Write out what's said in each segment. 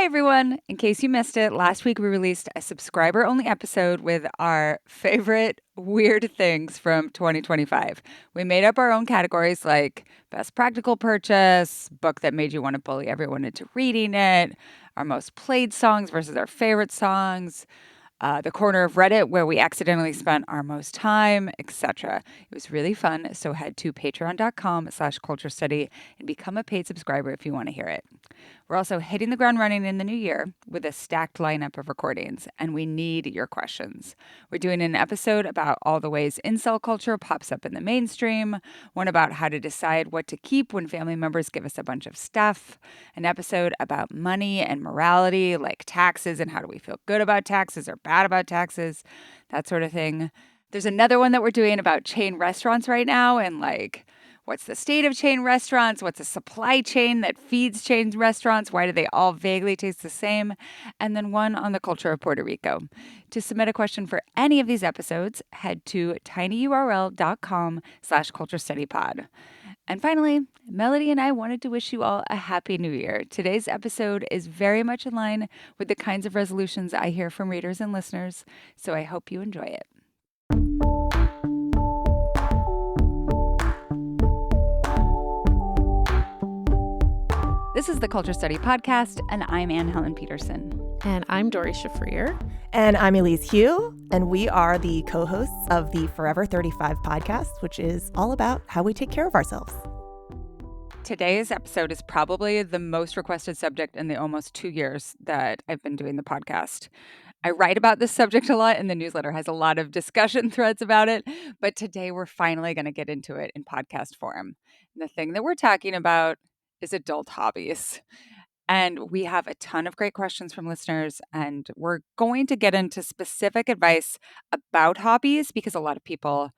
Hi, everyone. In case you missed it, last week we released a subscriber-only episode with our favorite weird things from 2025. We made up our own categories like best practical purchase, book that made you want to bully everyone into reading it, our most played songs versus our favorite songs, the corner of Reddit where we accidentally spent our most time, etc. It was really fun, so head to patreon.com/culturestudy and become a paid subscriber if you want to hear it. We're also hitting the ground running in the new year with a stacked lineup of recordings, and we need your questions. We're doing an episode about all the ways incel culture pops up in the mainstream, one about how to decide what to keep when family members give us a bunch of stuff, an episode about money and morality, like taxes and how do we feel good about taxes or bad about taxes, that sort of thing. There's another one that we're doing about chain restaurants right now and like, what's the state of chain restaurants? What's a supply chain that feeds chain restaurants? Why do they all vaguely taste the same? And then one on the culture of Puerto Rico. To submit a question for any of these episodes, head to tinyurl.com/culturestudypod. And finally, Melody and I wanted to wish you all a happy new year. Today's episode is very much in line with the kinds of resolutions I hear from readers and listeners, so I hope you enjoy it. This is the Culture Study Podcast, and I'm Anne Helen Peterson. And I'm Doree Shafrir. And I'm Elise Hugh, and we are the co-hosts of the Forever 35 podcast, which is all about how we take care of ourselves. Today's episode is probably the most requested subject in the almost 2 years that I've been doing the podcast. I write about this subject a lot, and the newsletter has a lot of discussion threads about it, but today we're finally going to get into it in podcast form. And the thing that we're talking about is adult hobbies. And we have a ton of great questions from listeners, and we're going to get into specific advice about hobbies because a lot of people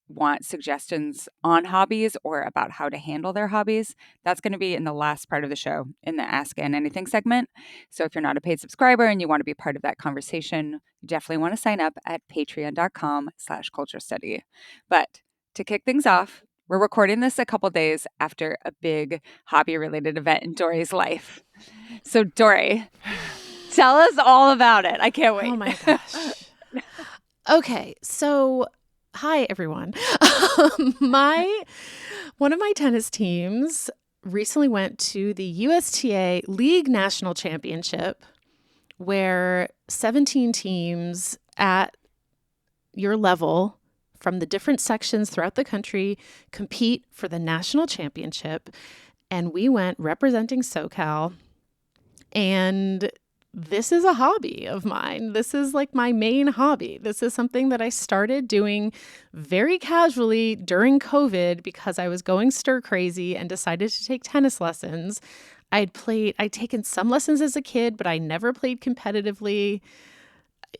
want suggestions on hobbies or about how to handle their hobbies. That's going to be in the last part of the show in the Ask Anne Anything segment. So if you're not a paid subscriber and you want to be part of that conversation, you definitely want to sign up at patreon.com/culturestudy. But to kick things off, we're recording this a couple days after a big hobby-related event in Doree's life. So Doree, tell us all about it. I can't wait. Oh my gosh. Okay, so hi everyone. One of my tennis teams recently went to the USTA League National Championship, where 17 teams at your level from the different sections throughout the country compete for the national championship. And we went representing SoCal. And this is a hobby of mine. This is like my main hobby. This is something that I started doing very casually during COVID because I was going stir crazy and decided to take tennis lessons. I'd taken some lessons as a kid, but I never played competitively.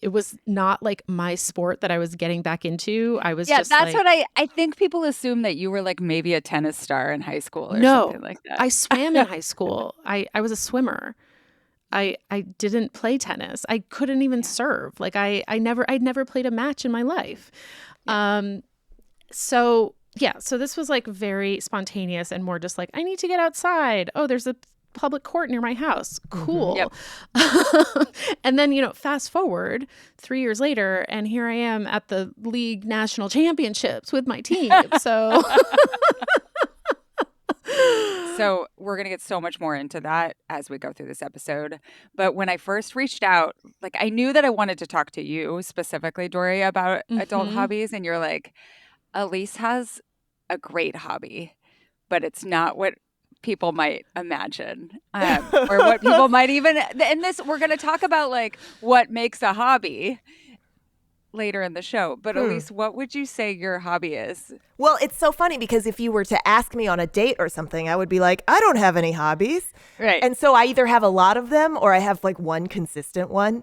It was not like my sport that I was getting back into. I was just that's like, what I think people assume that you were like maybe a tennis star in high school or no, something like that. I swam in high school. I was a swimmer. I didn't play tennis. I couldn't even serve. Like I'd never played a match in my life. Yeah. So this was like very spontaneous and more just like, I need to get outside. Oh, there's a public court near my house. Cool. Yep. And then, fast forward 3 years later, and here I am at the league national championships with my team. So So we're going to get so much more into that as we go through this episode. But when I first reached out, like I knew that I wanted to talk to you specifically, Doree, about adult hobbies. And you're like, Elise has a great hobby, but it's not what people might imagine or what people might even, in this, we're going to talk about like what makes a hobby later in the show. But Elise, what would you say your hobby is? Well, it's so funny because if you were to ask me on a date or something, I would be like, I don't have any hobbies. Right. And so I either have a lot of them or I have like one consistent one,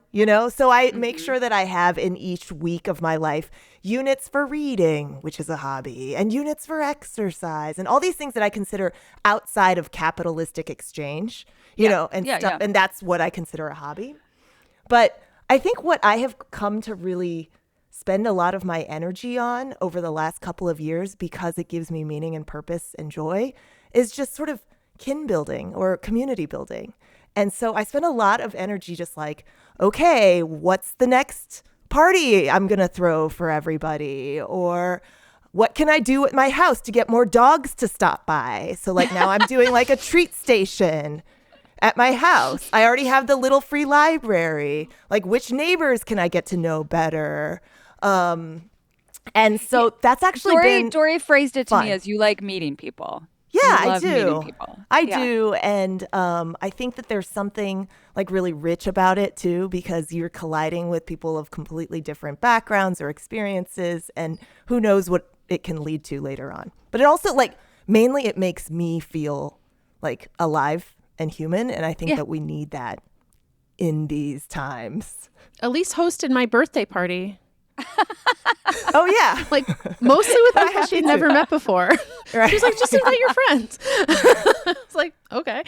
So I make sure that I have in each week of my life units for reading, which is a hobby, and units for exercise, and all these things that I consider outside of capitalistic exchange, stuff. And that's what I consider a hobby. But I think what I have come to really spend a lot of my energy on over the last couple of years, because it gives me meaning and purpose and joy, is just sort of kin building or community building. And so I spend a lot of energy just like, okay, what's the next party I'm going to throw for everybody? Or what can I do at my house to get more dogs to stop by? So like now I'm doing like a treat station at my house. I already have the little free library. Like, which neighbors can I get to know better? And so that's actually been Doree phrased it to fun. me as you like meeting people. Yeah, You I love do. meeting people. I Yeah. do. And I think that there's something like really rich about it too, because you're colliding with people of completely different backgrounds or experiences, and who knows what it can lead to later on. But it also like mainly it makes me feel like alive and human. And I think that we need that in these times. Elise hosted my birthday party. Oh, yeah. Like, mostly with people she'd never met before. Right. She was like, just invite your friends. I was like, okay.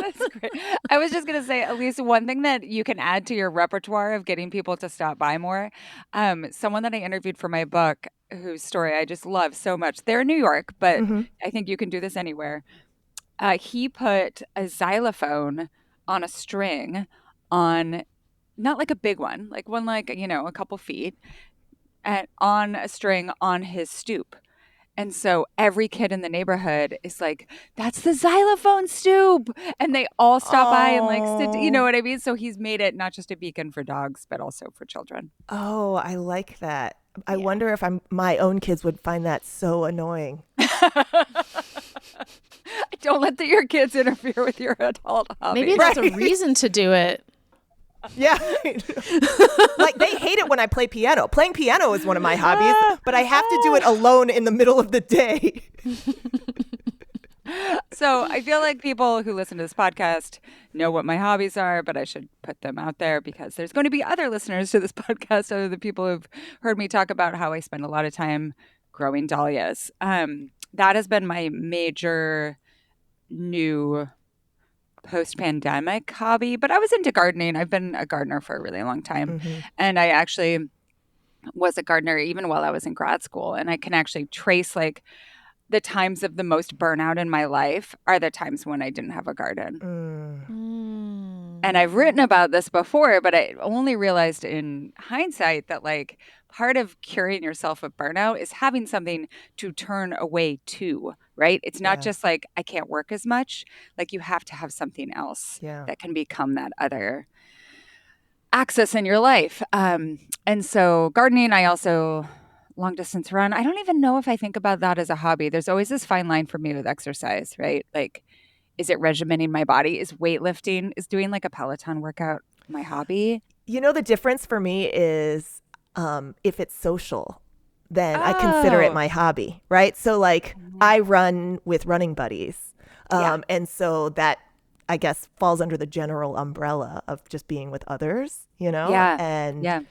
That's great. I was just going to say, at least one thing that you can add to your repertoire of getting people to stop by more. Someone that I interviewed for my book, whose story I just love so much. They're in New York, but I think you can do this anywhere. He put a xylophone on a string on, not like a big one, like one like, a couple feet, and on a string on his stoop. And so every kid in the neighborhood is like, that's the xylophone stoop. And they all stop by and like sit, you know what I mean? So he's made it not just a beacon for dogs, but also for children. Oh, I like that. I wonder if my own kids would find that so annoying. Don't let your kids interfere with your adult hobby. Maybe that's a reason to do it. Yeah. Like they hate it when I play piano. Playing piano is one of my hobbies, but I have to do it alone in the middle of the day. So I feel like people who listen to this podcast know what my hobbies are, but I should put them out there because there's going to be other listeners to this podcast, other than people who've heard me talk about how I spend a lot of time growing dahlias. That has been my major new post-pandemic hobby, but I was into gardening. I've been a gardener for a really long time. And I actually was a gardener even while I was in grad school. And I can actually trace like the times of the most burnout in my life are the times when I didn't have a garden. And I've written about this before, but I only realized in hindsight that like part of curing yourself of burnout is having something to turn away to, right? It's not just like, I can't work as much. Like you have to have something else that can become that other axis in your life. And so gardening, I also long distance run. I don't even know if I think about that as a hobby. There's always this fine line for me with exercise, right? Like, is it regimenting my body? Is weightlifting, is doing like a Peloton workout my hobby? You know, the difference for me is if it's social, then I consider it my hobby, right? So like I run with running buddies. And so that, I guess, falls under the general umbrella of just being with others, you know? And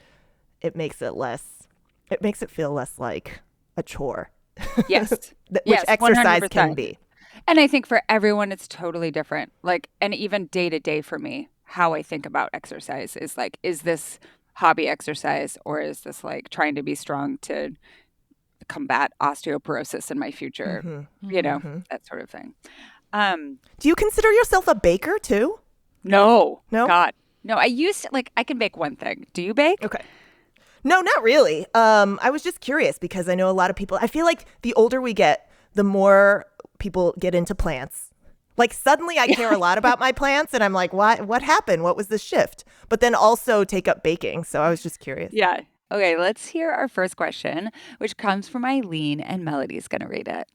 it makes it feel less like a chore. Yes. Which exercise 100%. can be. And I think for everyone, it's totally different. Like, and even day to day for me, how I think about exercise is like, is this hobby exercise or is this like trying to be strong to combat osteoporosis in my future? You know, that sort of thing. Do you consider yourself a baker too? No. No? God. No, I used to, like, I can bake one thing. Do you bake? Okay. No, not really. I was just curious because I know a lot of people, I feel like the older we get, the more people get into plants. Like suddenly I care a lot about my plants and I'm like, what happened? What was the shift? But then also take up baking. So I was just curious. Yeah. Okay, let's hear our first question, which comes from Eileen, and Melody's going to read it.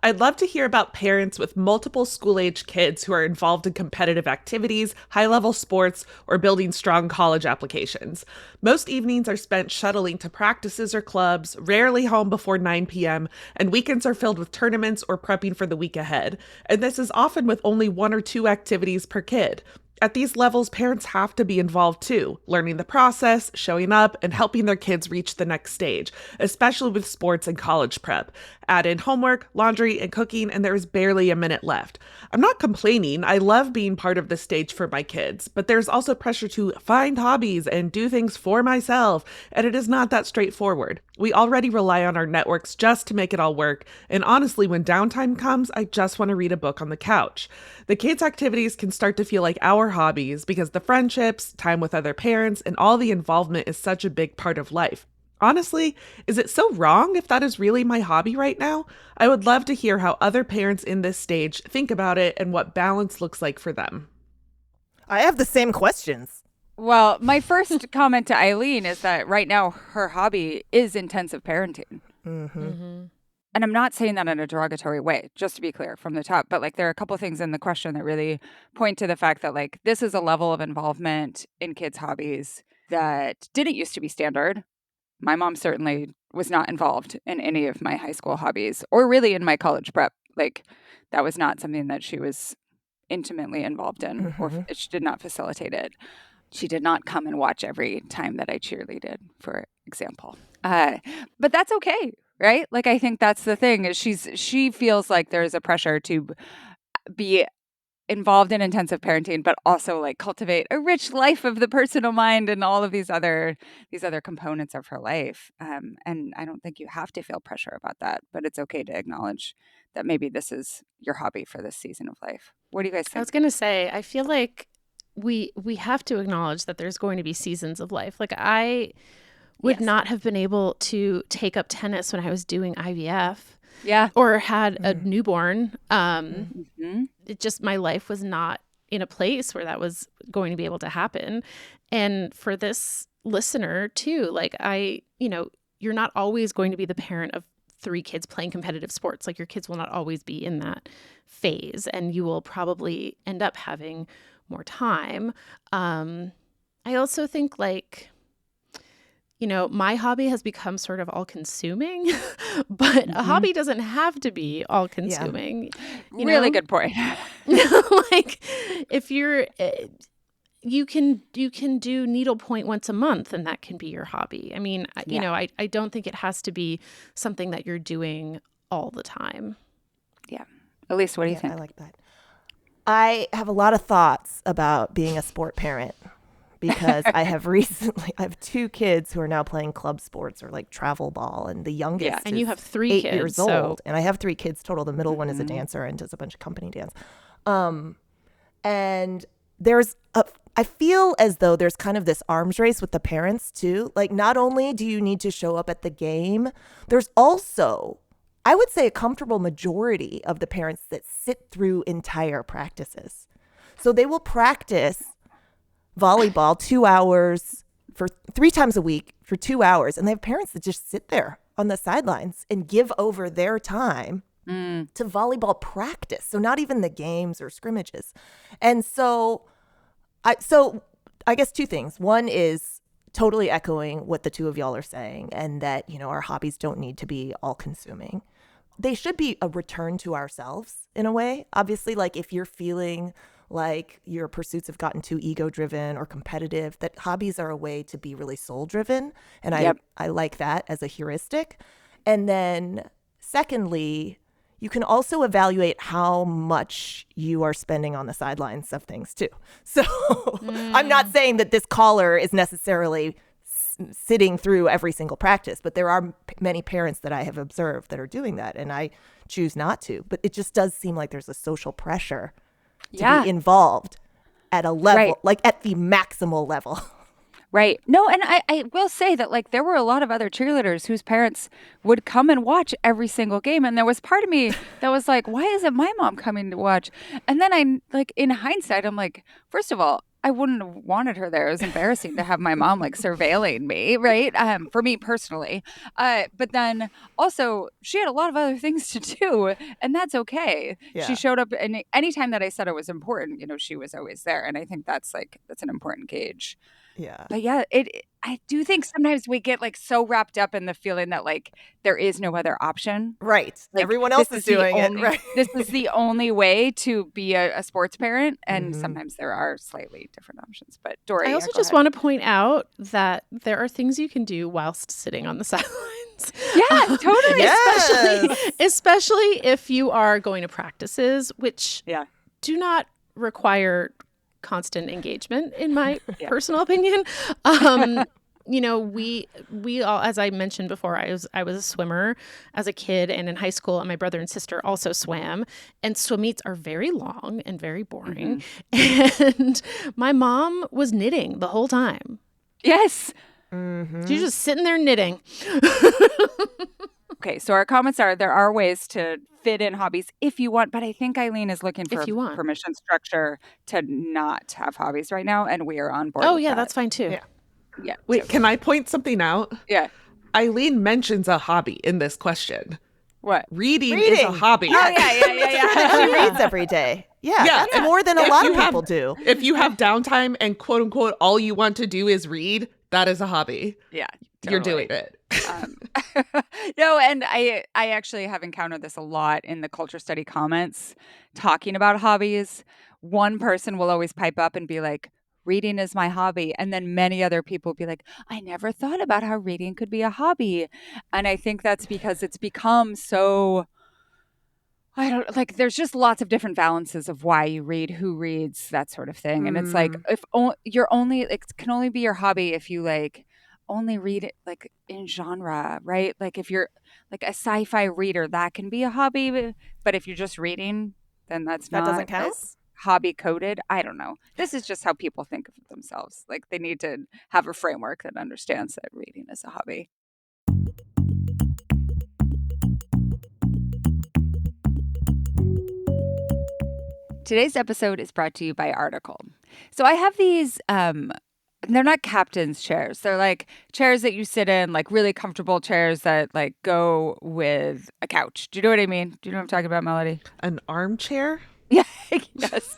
I'd love to hear about parents with multiple school-age kids who are involved in competitive activities, high-level sports, or building strong college applications. Most evenings are spent shuttling to practices or clubs, rarely home before 9 p.m., and weekends are filled with tournaments or prepping for the week ahead. And this is often with only 1 or 2 activities per kid. At these levels, parents have to be involved too, learning the process, showing up, and helping their kids reach the next stage, especially with sports and college prep. Add in homework, laundry, and cooking, and there is barely a minute left. I'm not complaining. I love being part of this stage for my kids, but there's also pressure to find hobbies and do things for myself, and it is not that straightforward. We already rely on our networks just to make it all work, and honestly, when downtime comes, I just want to read a book on the couch. The kids' activities can start to feel like our hobbies because the friendships, time with other parents, and all the involvement is such a big part of life. Honestly, is it so wrong if that is really my hobby right now? I would love to hear how other parents in this stage think about it and what balance looks like for them. I have the same questions. Well, my first comment to Eileen is that right now her hobby is intensive parenting. And I'm not saying that in a derogatory way, just to be clear from the top. But like there are a couple things in the question that really point to the fact that like this is a level of involvement in kids' hobbies that didn't used to be standard. My mom certainly was not involved in any of my high school hobbies or really in my college prep. Like that was not something that she was intimately involved in or she did not facilitate it. She did not come and watch every time that I cheerleaded, for example. But that's okay, right? Like I think that's the thing is she feels like there's a pressure to be involved in intensive parenting, but also like cultivate a rich life of the personal mind and all of these other components of her life. And I don't think you have to feel pressure about that, but it's okay to acknowledge that maybe this is your hobby for this season of life. What do you guys I think? was going to say, I feel like we have to acknowledge that there's going to be seasons of life. Like I would not have been able to take up tennis when I was doing IVF. Yeah. Or had a newborn. It just, my life was not in a place where that was going to be able to happen. And for this listener too, like you're not always going to be the parent of 3 kids playing competitive sports. Like your kids will not always be in that phase and you will probably end up having more time. I also think like, my hobby has become sort of all-consuming, but a hobby doesn't have to be all-consuming. Yeah. Really good point. Like, if you can do needlepoint once a month, and that can be your hobby. I mean, I don't think it has to be something that you're doing all the time. Yeah. Elise, what do you think? I like that. I have a lot of thoughts about being a sport parent. Because I have 2 kids who are now playing club sports or like travel ball, and the youngest and is you have 3 8 kids, years old, and I have 3 kids total. The middle one is a dancer and does a bunch of company dance. And I feel as though there's kind of this arms race with the parents too. Like not only do you need to show up at the game, there's also, I would say, a comfortable majority of the parents that sit through entire practices. So they will practice volleyball 2 hours for 3 times a week for 2 hours. And they have parents that just sit there on the sidelines and give over their time to volleyball practice. So not even the games or scrimmages. And so I guess 2 things. One is totally echoing what the 2 of y'all are saying, and that, our hobbies don't need to be all consuming. They should be a return to ourselves in a way. Obviously, like if you're feeling like your pursuits have gotten too ego-driven or competitive, that hobbies are a way to be really soul-driven. And I like that as a heuristic. And then secondly, you can also evaluate how much you are spending on the sidelines of things too. So I'm not saying that this caller is necessarily sitting through every single practice, but there are many parents that I have observed that are doing that, and I choose not to. But it just does seem like there's a social pressure to be involved at a level, like at the maximal level. Right. No, and I will say that like there were a lot of other cheerleaders whose parents would come and watch every single game. And there was part of me that was like, why isn't my mom coming to watch? And then I like in hindsight, I'm like, first of all, I wouldn't have wanted her there. It was embarrassing to have my mom like surveilling me, right? For me personally. But then also she had a lot of other things to do, and that's okay. Yeah. She showed up, and anytime that I said it was important, she was always there. And I think that's an important gauge. Yeah. But yeah, I do think sometimes we get like so wrapped up in the feeling that like there is no other option. Right. Like, everyone else is doing it. Right. This is the only way to be a sports parent. And sometimes there are slightly different options. But Doree, I also just want to point out that there are things you can do whilst sitting on the sidelines. Yeah, totally. Yes. Especially if you are going to practices, which do not require constant engagement, in my personal opinion. You know, we all, as I mentioned before, I was a swimmer as a kid and in high school, and my brother and sister also swam. And swim meets are very long and very boring. And my mom was knitting the whole time. Yes. She was just sitting there knitting. Okay, so our comments are there are ways to fit in hobbies if you want, but I think Eileen is looking for If you want. permission structure to not have hobbies right now, and we are on board. Oh with yeah, that. that's fine too. Yeah. Yeah. Wait, can I point something out? Yeah. Eileen mentions a hobby in this question. What? Reading is a hobby. Oh yeah. She reads every day. Yeah, Yeah, that's more than a if lot you of people do. If you have downtime and quote unquote all you want to do is read, that is a hobby. Yeah. You're Totally. doing it. No, and I actually have encountered this a lot in the culture study comments talking about hobbies. One person will always pipe up and be like, reading is my hobby. And then many other people will be like, I never thought about how reading could be a hobby. And I think that's because it's become so, I don't like, there's just lots of different balances of why you read, who reads, that sort of thing. And it's like, if you're only, it can only be your hobby if you like only read it like in genre, right? Like if you're like a sci-fi reader, that can be a hobby. But if you're just reading, then that's That not doesn't count? as hobby coded. I don't know. This is just how people think of themselves. Like they need to have a framework that understands that reading is a hobby. Today's episode is brought to you by Article. So I have these they're not captain's chairs. They're like chairs that you sit in, like really comfortable chairs that like go with a couch. Do you know what I mean? Do you know what I'm talking about, Melody? An armchair? Yeah, yes.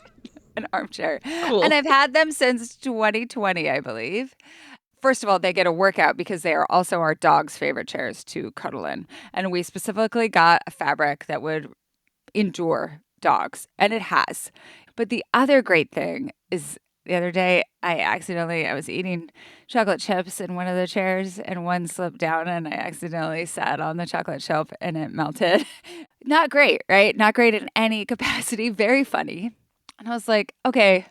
An armchair. Cool. And I've had them since 2020, I believe. First of all, they get a workout because they are also our dog's favorite chairs to cuddle in. And we specifically got a fabric that would endure dogs, and it has. But the other great thing is the other day I was eating chocolate chips in one of the chairs and one slipped down and I accidentally sat on the chocolate chip and it melted. Not great, right? Not great in any capacity. Very funny. And I was like, okay,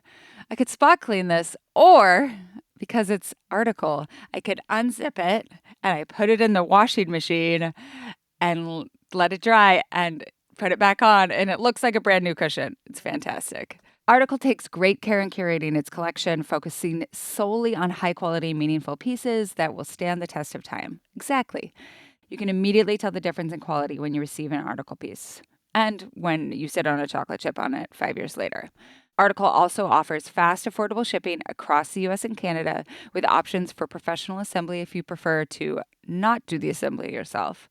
I could spot clean this, or because it's Article, I could unzip it and I put it in the washing machine and let it dry and put it back on, and it looks like a brand new cushion. It's fantastic. Article takes great care in curating its collection, focusing solely on high-quality, meaningful pieces that will stand the test of time. Exactly. You can immediately tell the difference in quality when you receive an Article piece and when you sit on a chocolate chip on it 5 years later. Article also offers fast, affordable shipping across the U.S. and Canada with options for professional assembly if you prefer to not do the assembly yourself.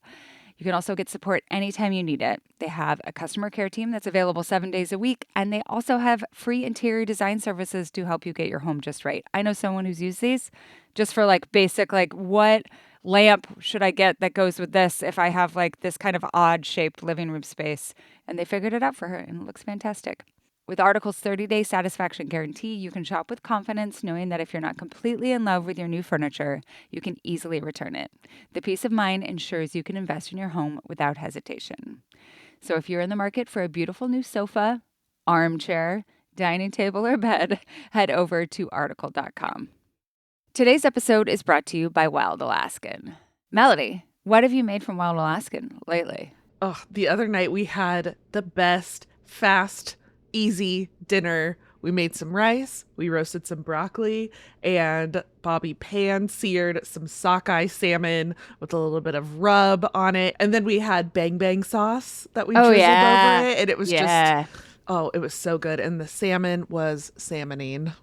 You can also get support anytime you need it. They have a customer care team that's available 7 days a week, and they also have free interior design services to help you get your home just right. I know someone who's used these just for like basic, like what lamp should I get that goes with this if I have like this kind of odd shaped living room space, and they figured it out for her and it looks fantastic. With Article's 30-day satisfaction guarantee, you can shop with confidence knowing that if you're not completely in love with your new furniture, you can easily return it. The peace of mind ensures you can invest in your home without hesitation. So if you're in the market for a beautiful new sofa, armchair, dining table, or bed, head over to article.com. Today's episode is brought to you by Wild Alaskan. Melody, what have you made from Wild Alaskan lately? Oh, the other night we had the best, fast, easy dinner. We made some rice, we roasted some broccoli, and Bobby pan-seared some sockeye salmon with a little bit of rub on it. And then we had bang bang sauce that we drizzled over it. And it was just, oh, it was so good. And the salmon was salmonine.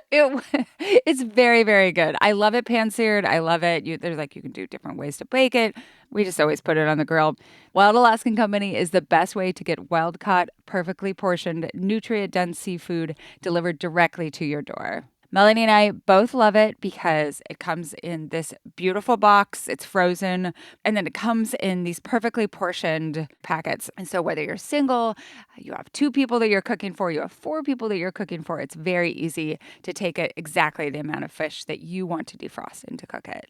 It's very, very good. I love it pan-seared. I love it. There's like you can do different ways to bake it. We just always put it on the grill. Wild Alaskan Company is the best way to get wild-caught, perfectly portioned, nutrient-dense seafood delivered directly to your door. Melanie and I both love it because it comes in this beautiful box. It's frozen, and then it comes in these perfectly portioned packets. And so whether you're single, you have 2 people that you're cooking for, you have 4 people that you're cooking for, it's very easy to take exactly the amount of fish that you want to defrost and to cook it.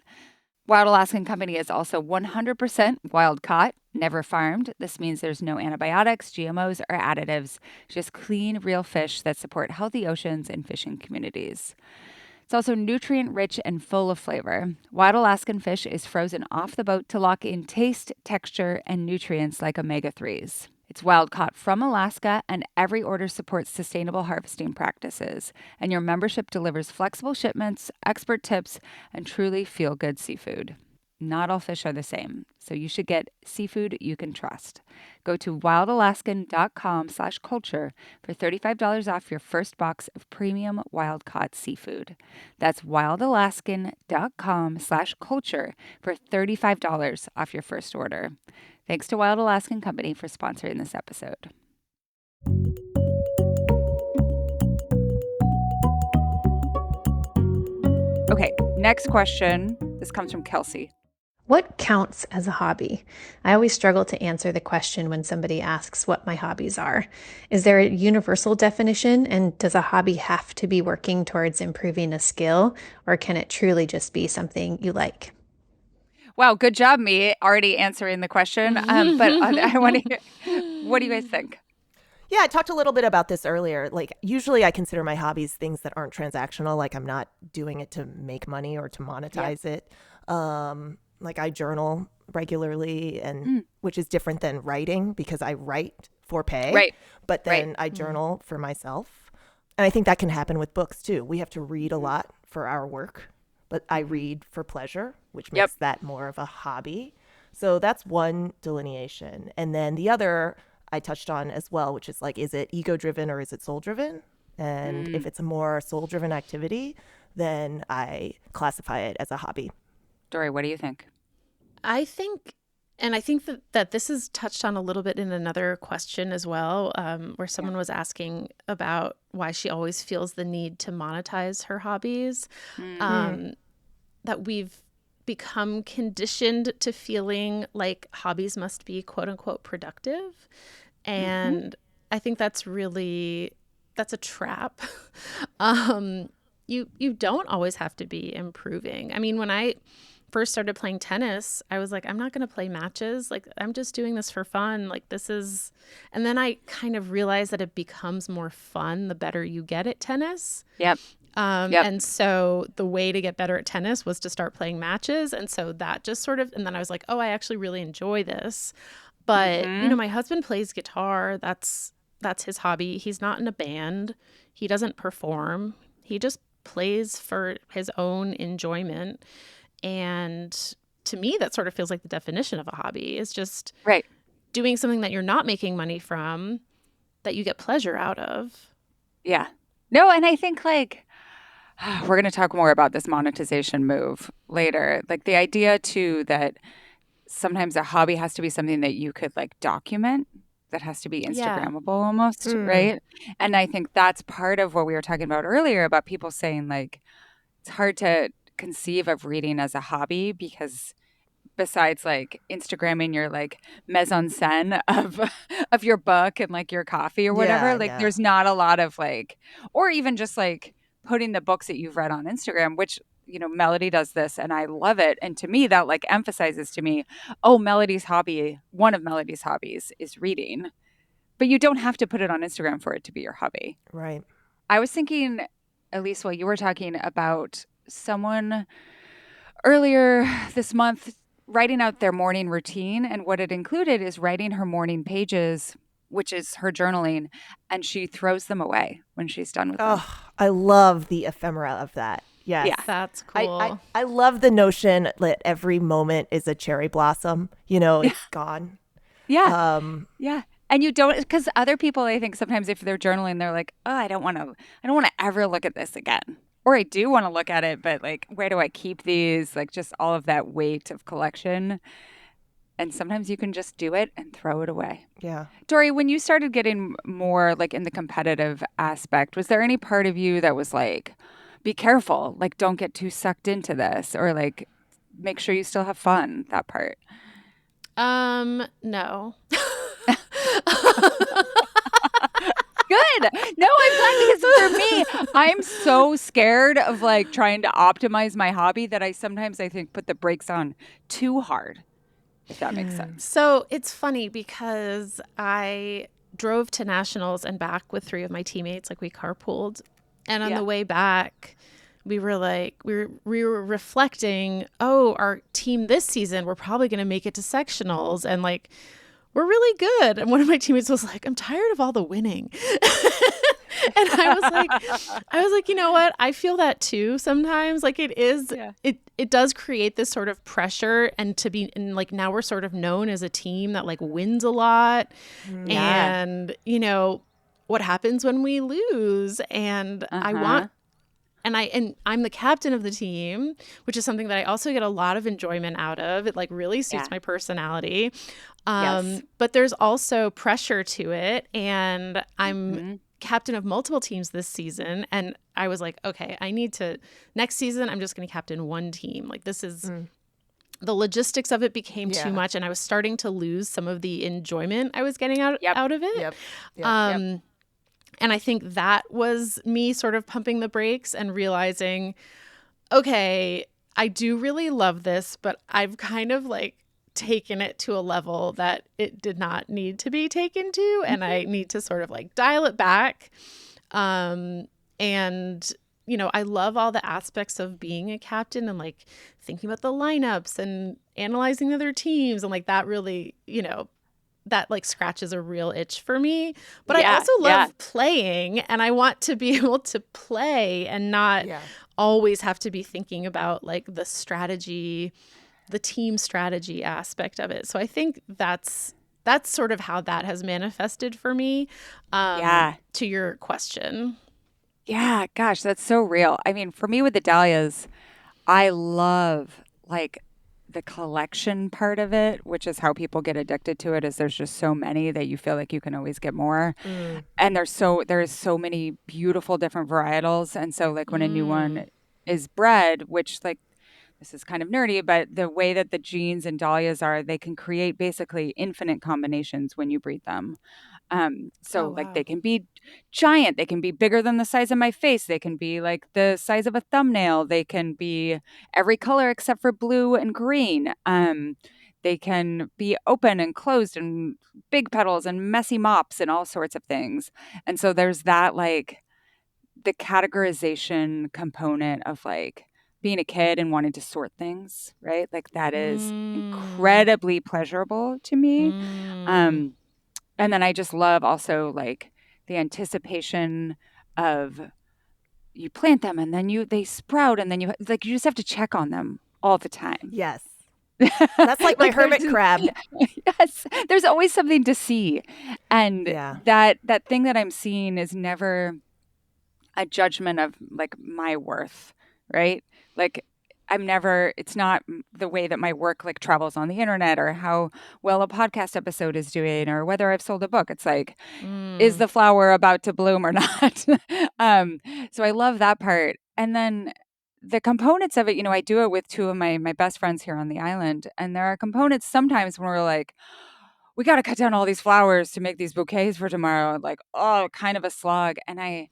Wild Alaskan Company is also 100% wild caught, never farmed. This means there's no antibiotics, GMOs, or additives, just clean, real fish that support healthy oceans and fishing communities. It's also nutrient rich and full of flavor. Wild Alaskan fish is frozen off the boat to lock in taste, texture, and nutrients like omega 3s. It's wild caught from Alaska, and every order supports sustainable harvesting practices. And your membership delivers flexible shipments, expert tips, and truly feel good seafood. Not all fish are the same, so you should get seafood you can trust. Go to wildalaskan.com/culture for $35 off your first box of premium wild-caught seafood. That's wildalaskan.com/culture for $35 off your first order. Thanks to Wild Alaskan Company for sponsoring this episode. Okay, next question. This comes from Kelsey. What counts as a hobby? I always struggle to answer the question when somebody asks what my hobbies are. Is there a universal definition, and does a hobby have to be working towards improving a skill, or can it truly just be something you like? Wow, good job, me already answering the question. But I want to hear, what do you guys think? Yeah, I talked a little bit about this earlier. Like, usually I consider my hobbies things that aren't transactional. Like, I'm not doing it to make money or to monetize it. Like, I journal regularly, and which is different than writing, because I write for pay. Right. But then I journal for myself. And I think that can happen with books too. We have to read a lot for our work, but I read for pleasure, which makes that more of a hobby. So that's one delineation. And then the other I touched on as well, which is like, is it ego driven or is it soul driven? And if it's a more soul driven activity, then I classify it as a hobby. Doree, what do you think? I think that this is touched on a little bit in another question as well, where someone was asking about why she always feels the need to monetize her hobbies, that we've become conditioned to feeling like hobbies must be quote unquote productive. And I think that's a trap. You don't always have to be improving. I mean, when I first started playing tennis, I was like, I'm not going to play matches. Like, I'm just doing this for fun. Like, and then I kind of realized that it becomes more fun the better you get at tennis. Yep. And so the way to get better at tennis was to start playing matches. And so that just sort of, and then I was like, oh, I actually really enjoy this. But, my husband plays guitar. That's his hobby. He's not in a band. He doesn't perform. He just plays for his own enjoyment. And to me, that sort of feels like the definition of a hobby is just doing something that you're not making money from, that you get pleasure out of. Yeah. No, and I think like we're going to talk more about this monetization move later. Like the idea too that sometimes a hobby has to be something that you could like document, that has to be Instagrammable almost, right? And I think that's part of what we were talking about earlier about people saying like it's hard to conceive of reading as a hobby because besides like Instagramming your like mise en scène of your book and like your coffee or whatever, there's not a lot of like, or even just like putting the books that you've read on Instagram, which Melody does this and I love it. And to me, that like emphasizes to me, oh, one of Melody's hobbies is reading, but you don't have to put it on Instagram for it to be your hobby. Right. I was thinking, Elise, while you were talking about someone earlier this month writing out their morning routine, and what it included is writing her morning pages, which is her journaling, and she throws them away when she's done with them. Oh, I love the ephemera of that. Yes. Yeah. That's cool. I love the notion that every moment is a cherry blossom. It's gone. Yeah. Yeah. And you don't, because other people, I think sometimes if they're journaling, they're like, oh, I don't want to ever look at this again. Or I do want to look at it, but like, where do I keep these? Like just all of that weight of collection. And sometimes you can just do it and throw it away. Yeah. Doree, when you started getting more like in the competitive aspect, was there any part of you that was like, be careful, like don't get too sucked into this, or like make sure you still have fun, that part? No. Good. No, I'm glad, because for me, I'm so scared of like trying to optimize my hobby that I think put the brakes on too hard, if that makes sense. So it's funny because I drove to nationals and back with 3 of my teammates, like we carpooled. And on the way back, we were like, we were reflecting, oh, our team this season, we're probably going to make it to sectionals. And like, we're really good. And one of my teammates was like, I'm tired of all the winning. And I was like, you know what? I feel that too sometimes. Like it does create this sort of pressure and like now we're sort of known as a team that like wins a lot. Yeah. And, what happens when we lose? And I'm the captain of the team, which is something that I also get a lot of enjoyment out of. It like really suits my personality. Yes. But there's also pressure to it. And I'm captain of multiple teams this season. And I was like, okay, next season, I'm just going to captain one team. Like this is the logistics of it became too much. And I was starting to lose some of the enjoyment I was getting out of it. And I think that was me sort of pumping the brakes and realizing, okay, I do really love this, but I've kind of like taken it to a level that it did not need to be taken to. And I need to sort of like dial it back. And, I love all the aspects of being a captain and like thinking about the lineups and analyzing other teams. And like that really, that like scratches a real itch for me. But I also love playing, and I want to be able to play and not always have to be thinking about like the strategy, the team strategy aspect of it. So I think that's sort of how that has manifested for me. To your question. Yeah, gosh, that's so real. I mean, for me with the dahlias, I love like the collection part of it, which is how people get addicted to it, is there's just so many that you feel like you can always get more. And there's so many beautiful different varietals. And so like when a new one is bred, which like this is kind of nerdy, but the way that the genes and dahlias are, they can create basically infinite combinations when you breed them. Like they can be giant, they can be bigger than the size of my face, they can be like the size of a thumbnail, they can be every color except for blue and green. They can be open and closed and big petals and messy mops and all sorts of things. And so there's that like the categorization component of like being a kid and wanting to sort things, right? Like that is incredibly pleasurable to me. And then I just love also like the anticipation of you plant them and then they sprout and then you just have to check on them all the time. Yes. That's like my hermit crab. Yes. There's always something to see. And that thing that I'm seeing is never a judgment of like my worth, right? Like it's not the way that my work like travels on the internet or how well a podcast episode is doing or whether I've sold a book. It's like, is the flower about to bloom or not? So I love that part. And then the components of it, I do it with two of my best friends here on the island. And there are components sometimes when we're like, we got to cut down all these flowers to make these bouquets for tomorrow. Like, oh, kind of a slog. And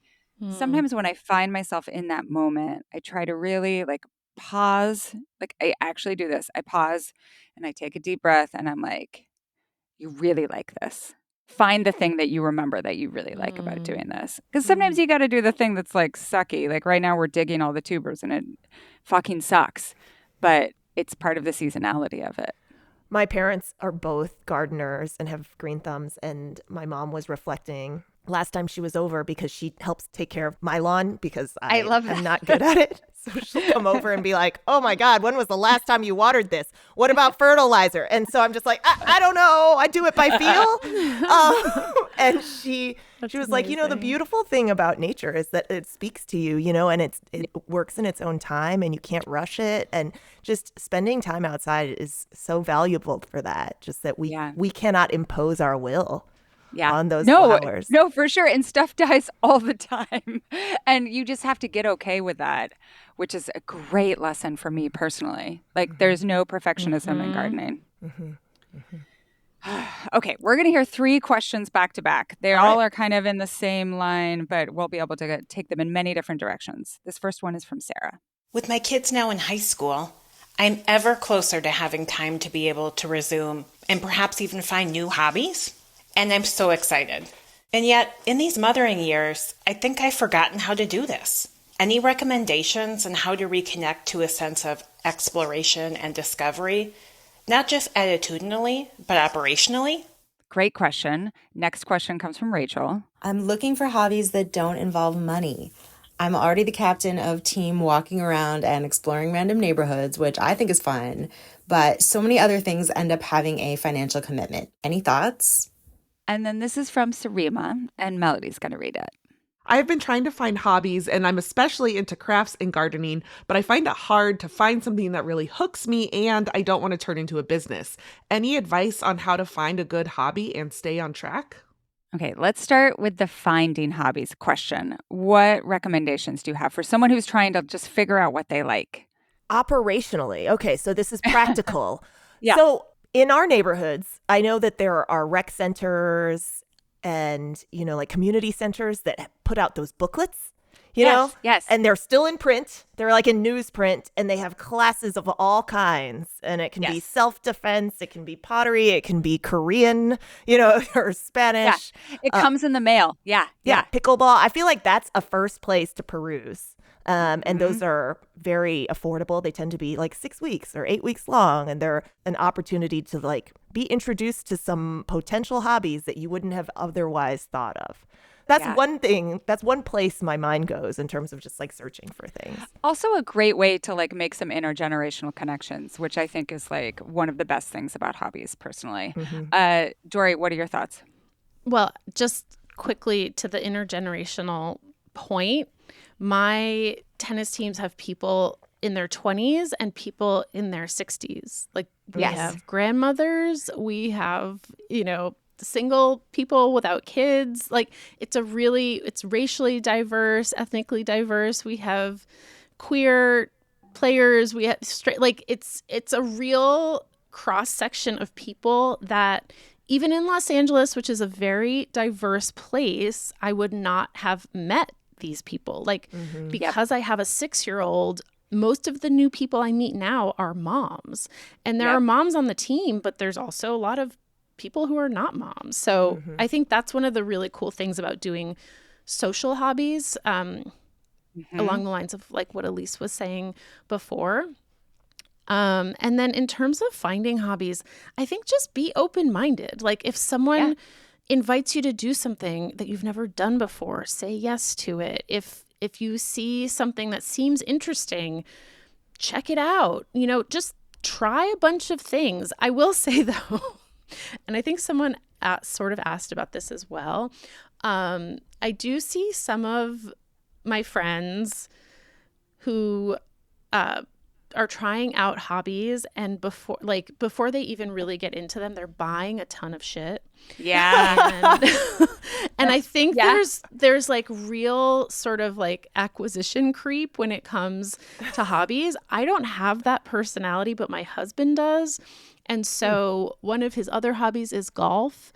sometimes when I find myself in that moment, I try to really like pause. Like I actually do this. I pause and I take a deep breath and I'm like, you really like this. Find the thing that you remember that you really like about doing this. Because sometimes you got to do the thing that's like sucky. Like right now we're digging all the tubers and it fucking sucks. But it's part of the seasonality of it. My parents are both gardeners and have green thumbs. And my mom was reflecting last time she was over because she helps take care of my lawn because I love that. I'm not good at it. So she'll come over and be like, oh my God, when was the last time you watered this? What about fertilizer? And so I'm just like, I don't know. I do it by feel. And she was amazing. Like, the beautiful thing about nature is that it speaks to you, and it works in its own time and you can't rush it. And just spending time outside is so valuable for that. Just that we cannot impose our will. On those flowers. No, for sure. And stuff dies all the time. And you just have to get okay with that, which is a great lesson for me personally. Like there's no perfectionism in gardening. Okay, we're going to hear 3 questions back to back. They all are kind of in the same line, but we'll be able to take them in many different directions. This first one is from Sarah. With my kids now in high school, I'm ever closer to having time to be able to resume and perhaps even find new hobbies. And I'm so excited. And yet, in these mothering years, I think I've forgotten how to do this. Any recommendations on how to reconnect to a sense of exploration and discovery, not just attitudinally, but operationally? Great question. Next question comes from Rachel. I'm looking for hobbies that don't involve money. I'm already the captain of team walking around and exploring random neighborhoods, which I think is fun, but so many other things end up having a financial commitment. Any thoughts? And then this is from Sarima, and Melody's going to read it. I've been trying to find hobbies, and I'm especially into crafts and gardening, but I find it hard to find something that really hooks me, and I don't want to turn into a business. Any advice on how to find a good hobby and stay on track? Okay, let's start with the finding hobbies question. What recommendations do you have for someone who's trying to just figure out what they like? Operationally. Okay, so this is practical. Yeah. So in our neighborhoods, I know that there are rec centers and, like community centers that put out those booklets, you know? Yes. And they're still in print. They're like in newsprint, and they have classes of all kinds. And it can be self-defense, it can be pottery, it can be Korean, or Spanish. Yeah. It comes in the mail. Yeah. Pickleball. I feel like that's a first place to peruse. And those are very affordable. They tend to be like 6 weeks or 8 weeks long. And they're an opportunity to like be introduced to some potential hobbies that you wouldn't have otherwise thought of. That's one thing. That's one place my mind goes in terms of just like searching for things. Also a great way to like make some intergenerational connections, which I think is like one of the best things about hobbies personally. Doree, what are your thoughts? Well, just quickly to the intergenerational point, my tennis teams have people in their 20s and people in their 60s. Like we have grandmothers, we have, single people without kids. Like it's racially diverse, ethnically diverse. We have queer players, we have straight, like it's a real cross section of people that even in Los Angeles, which is a very diverse place, I would not have met these people. Like because I have a 6-year-old, most of the new people I meet now are moms. And there are moms on the team, but there's also a lot of people who are not moms. So I think that's one of the really cool things about doing social hobbies, along the lines of like what Elise was saying before. And then in terms of finding hobbies, I think just be open-minded. Like if someone invites you to do something that you've never done before, say yes to it. If you see something that seems interesting, check it out. Just try a bunch of things. I will say though, and I think someone sort of asked about this as well. I do see some of my friends who are trying out hobbies, and before they even really get into them, they're buying a ton of shit. Yeah. And I think there's like real sort of like acquisition creep when it comes to hobbies. I don't have that personality, but my husband does. And so one of his other hobbies is golf.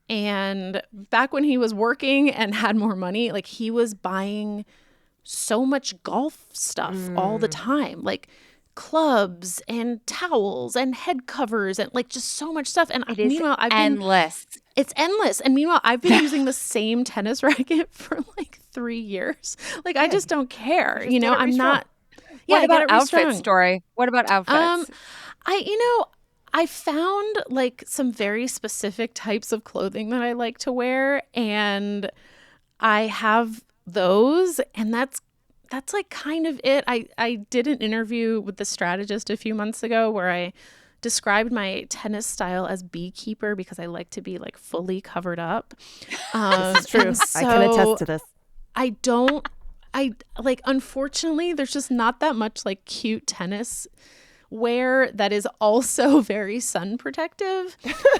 And back when he was working and had more money, like he was buying so much golf stuff all the time. Like clubs and towels and head covers and like just so much stuff. And meanwhile, it's endless. And meanwhile, I've been using the same tennis racket for like 3 years. Like I just don't care. I'm not. What about outfits, Doree? What about outfits? I found like some very specific types of clothing that I like to wear, and I have those, and that's like kind of it. I did an interview with the strategist a few months ago where I described my tennis style as beekeeper because I like to be like fully covered up. This is true. So I can attest to this. Unfortunately, there's just not that much like cute tennis wear that is also very sun protective.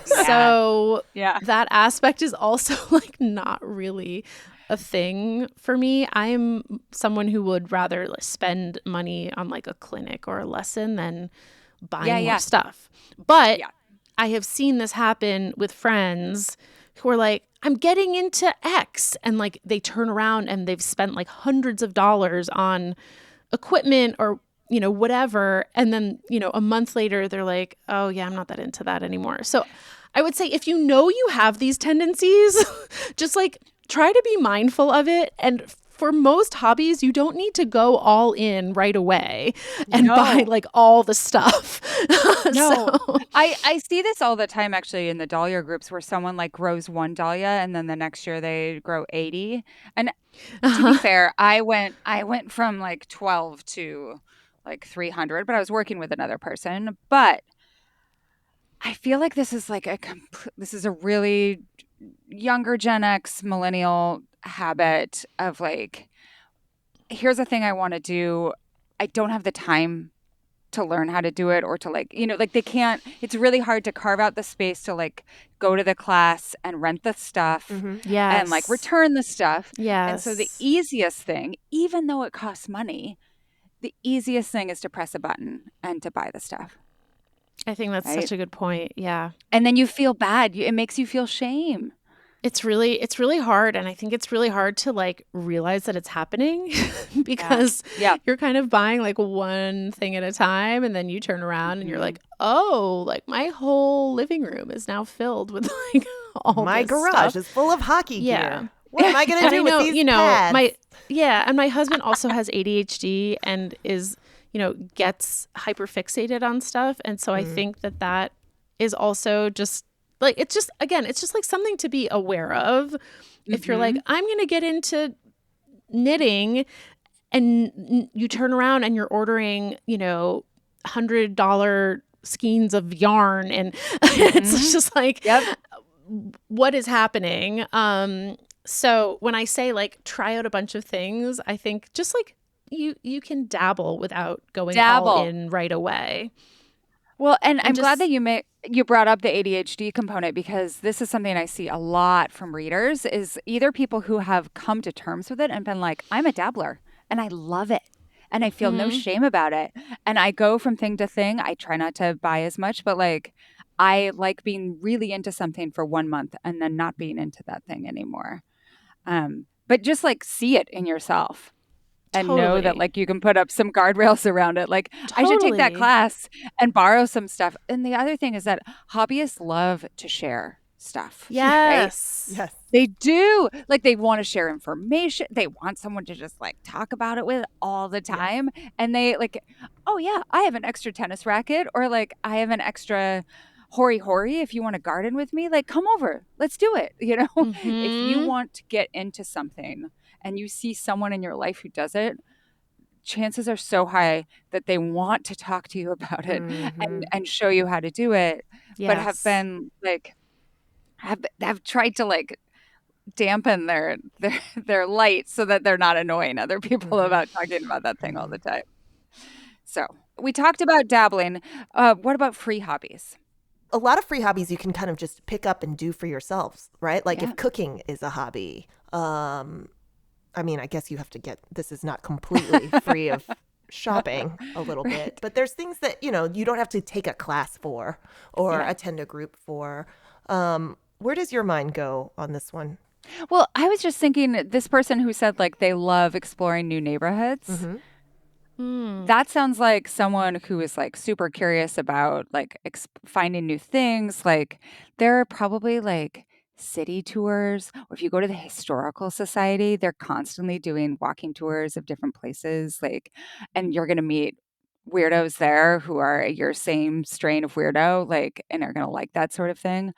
So that aspect is also like not really a thing for me. I'm someone who would rather spend money on like a clinic or a lesson than buying more stuff. But I have seen this happen with friends who are like, I'm getting into X, and like they turn around and they've spent like hundreds of dollars on equipment or whatever. And then, a month later, they're like, oh, yeah, I'm not that into that anymore. So I would say if you have these tendencies, just like try to be mindful of it and for most hobbies, you don't need to go all in right away and No. buy like all the stuff. No, So, I see this all the time actually in the dahlia groups where someone like grows one dahlia and then the next year they grow 80. And to be fair, I went from like 12 to like 300, but I was working with another person. But I feel like this is like this is a really younger Gen X millennial habit of like, here's a thing I want to do. I don't have the time to learn how to do it or to like, like they can't, it's really hard to carve out the space to like go to the class and rent the stuff yes. and like return the stuff. Yes. And so the easiest thing, even though it costs money, the easiest thing is to press a button and to buy the stuff. I think that's Right? such a good point. Yeah. And then you feel bad. It makes you feel shame. It's really hard. And I think it's really hard to like realize that it's happening because Yeah. you're kind of buying like one thing at a time. And then you turn around and you're like, oh, like my whole living room is now filled with like all My this garage stuff. is full of hockey Yeah. gear. What am I going to do with these pads? And my husband also has ADHD and is, gets hyper fixated on stuff. And so I think that is also just like, it's just like something to be aware of. If you're like, I'm going to get into knitting and you turn around and you're ordering, $100 skeins of yarn and it's just like, what is happening? So when I say like try out a bunch of things, I think just like you can dabble without going all in right away. Well, and I'm glad that you brought up the ADHD component because this is something I see a lot from readers is either people who have come to terms with it and been like, I'm a dabbler and I love it and I feel no shame about it. And I go from thing to thing. I try not to buy as much, but like I like being really into something for 1 month and then not being into that thing anymore. But just like see it in yourself. And know that like you can put up some guardrails around it. Like I should take that class and borrow some stuff. And the other thing is that hobbyists love to share stuff. Yes. Right? Yes. They do. Like they want to share information. They want someone to just like talk about it with all the time. Yeah. And they like, oh yeah, I have an extra tennis racket or like I have an extra hori if you want to garden with me, like come over. Let's do it. If you want to get into something and you see someone in your life who does it, chances are so high that they want to talk to you about it and show you how to do it, but have been like, have tried to like dampen their light so that they're not annoying other people about talking about that thing all the time. So we talked about dabbling. What about free hobbies? A lot of free hobbies you can kind of just pick up and do for yourselves, right? Like if cooking is a hobby, I mean, I guess you have to this is not completely free of shopping a little bit, but there's things that, you don't have to take a class for or attend a group for. Where does your mind go on this one? Well, I was just thinking this person who said like they love exploring new neighborhoods. That sounds like someone who is like super curious about like finding new things. Like there are probably like city tours, or if you go to the historical society, they're constantly doing walking tours of different places, like, and you're going to meet weirdos there who are your same strain of weirdo, like, and are going to like that sort of thing.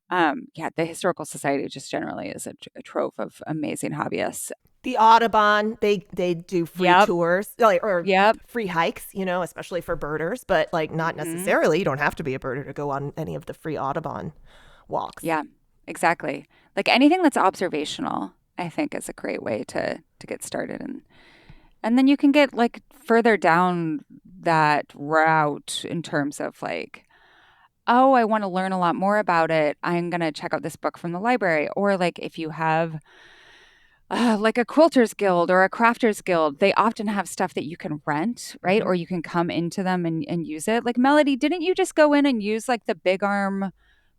The historical society just generally is a trove of amazing hobbyists. The Audubon, they do free tours, or free hikes, especially for birders, but like not necessarily. You don't have to be a birder to go on any of the free Audubon walks. Yeah. Exactly. Like anything that's observational, I think is a great way to get started. And then you can get like further down that route in terms of like, oh, I want to learn a lot more about it. I'm going to check out this book from the library. Or like if you have like a quilter's guild or a crafter's guild, they often have stuff that you can rent, right? Or you can come into them and use it. Like Melody, didn't you just go in and use like the big arm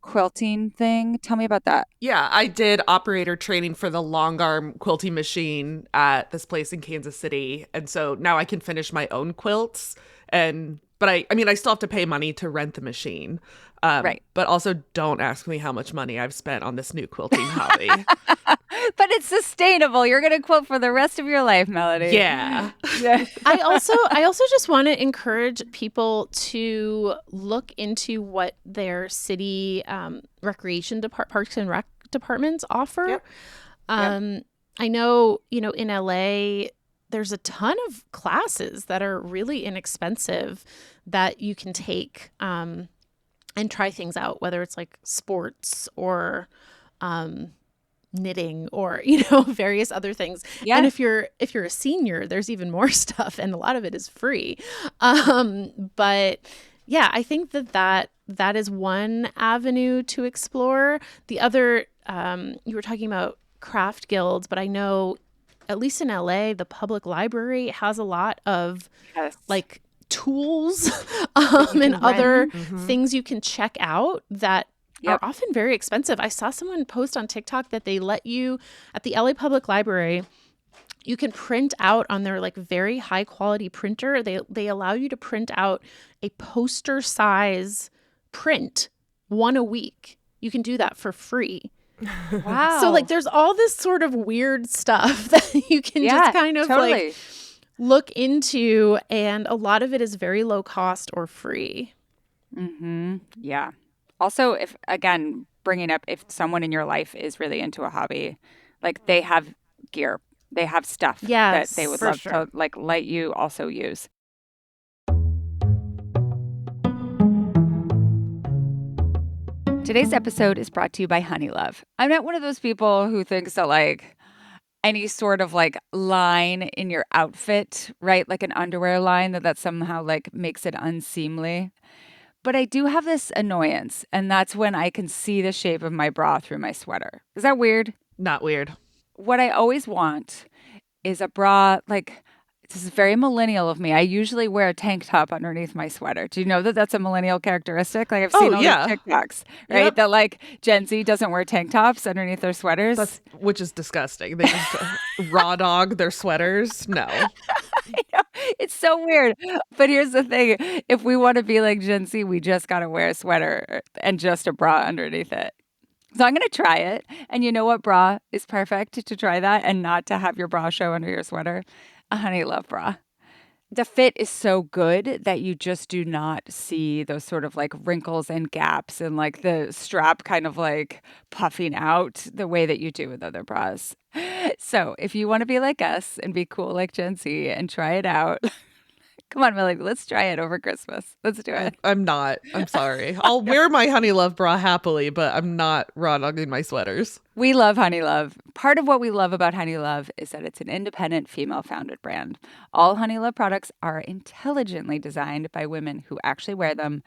quilting thing? Tell me about that. Yeah, I did operator training for the long arm quilting machine at this place in Kansas City. And so now I can finish my own quilts and But I mean, I still have to pay money to rent the machine. Right. But also don't ask me how much money I've spent on this new quilting hobby. But it's sustainable. You're going to quilt for the rest of your life, Melody. Yeah. Yeah. I also just want to encourage people to look into what their city recreation parks and rec departments offer. Yep. I know, in LA, there's a ton of classes that are really inexpensive that you can take and try things out, whether it's like sports or knitting or various other things. Yeah. And if you're a senior, there's even more stuff, and a lot of it is free. But yeah, I think that is one avenue to explore. The other, you were talking about craft guilds, but I know at least in LA, the public library has a lot of like tools and other things you can check out that are often very expensive. I saw someone post on TikTok that they let you at the LA Public Library, you can print out on their like very high quality printer. They allow you to print out a poster size print, one a week. You can do that for free. Wow. So like there's all this sort of weird stuff that you can just kind of like look into, and a lot of it is very low cost or free. Mm-hmm. Yeah. Also, if again, bringing up if someone in your life is really into a hobby, like they have gear, they have stuff that they would love to like let you also use. Today's episode is brought to you by Honeylove. I'm not one of those people who thinks that like any sort of like line in your outfit, right? Like an underwear line that somehow like makes it unseemly. But I do have this annoyance, and that's when I can see the shape of my bra through my sweater. Is that weird? Not weird. What I always want is a bra, like, this is very millennial of me. I usually wear a tank top underneath my sweater. Do you know that that's a millennial characteristic? Like I've seen all these TikToks, right? That like Gen Z doesn't wear tank tops underneath their sweaters. Which is disgusting. They just raw dog their sweaters. No. I know. It's so weird. But here's the thing. If we want to be like Gen Z, we just got to wear a sweater and just a bra underneath it. So I'm going to try it. And you know what bra is perfect to try that and not to have your bra show under your sweater? A Honeylove bra. The fit is so good that you just do not see those sort of like wrinkles and gaps and like the strap kind of like puffing out the way that you do with other bras. So if you want to be like us and be cool like Gen Z and try it out, come on, Melody, let's try it over Christmas. Let's do it. I'm not. I'm sorry. I'll wear my Honeylove bra happily, but I'm not raw dogging my sweaters. We love Honeylove. Part of what we love about Honeylove is that it's an independent, female-founded brand. All Honeylove products are intelligently designed by women who actually wear them.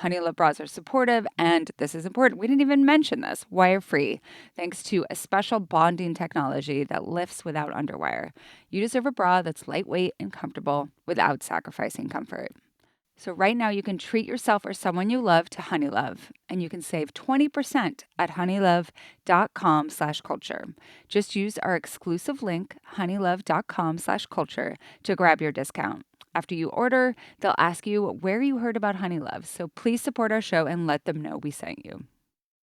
Honeylove bras are supportive, and this is important. We didn't even mention this. Wire-free, thanks to a special bonding technology that lifts without underwire. You deserve a bra that's lightweight and comfortable without sacrificing comfort. So right now you can treat yourself or someone you love to Honeylove, and you can save 20% at honeylove.com/culture. Just use our exclusive link, honeylove.com/culture, to grab your discount. After you order, they'll ask you where you heard about Honeylove, so please support our show and let them know we sent you.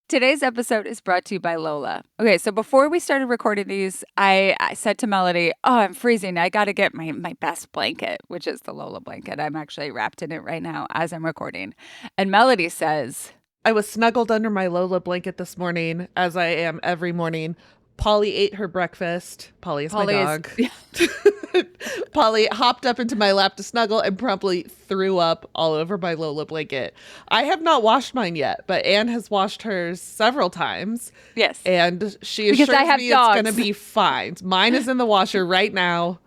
Today's episode is brought to you by Lola. Okay, so before we started recording these, I said to Melody, oh, I'm freezing. I got to get my best blanket, which is the Lola blanket. I'm actually wrapped in it right now as I'm recording. And Melody says, I was snuggled under my Lola blanket this morning, as I am every morning. Polly ate her breakfast. Polly is my dog. Polly hopped up into my lap to snuggle and promptly threw up all over my Lola blanket. I have not washed mine yet, but Anne has washed hers several times. Yes. And she assures me it's going to be fine. Mine is in the washer right now.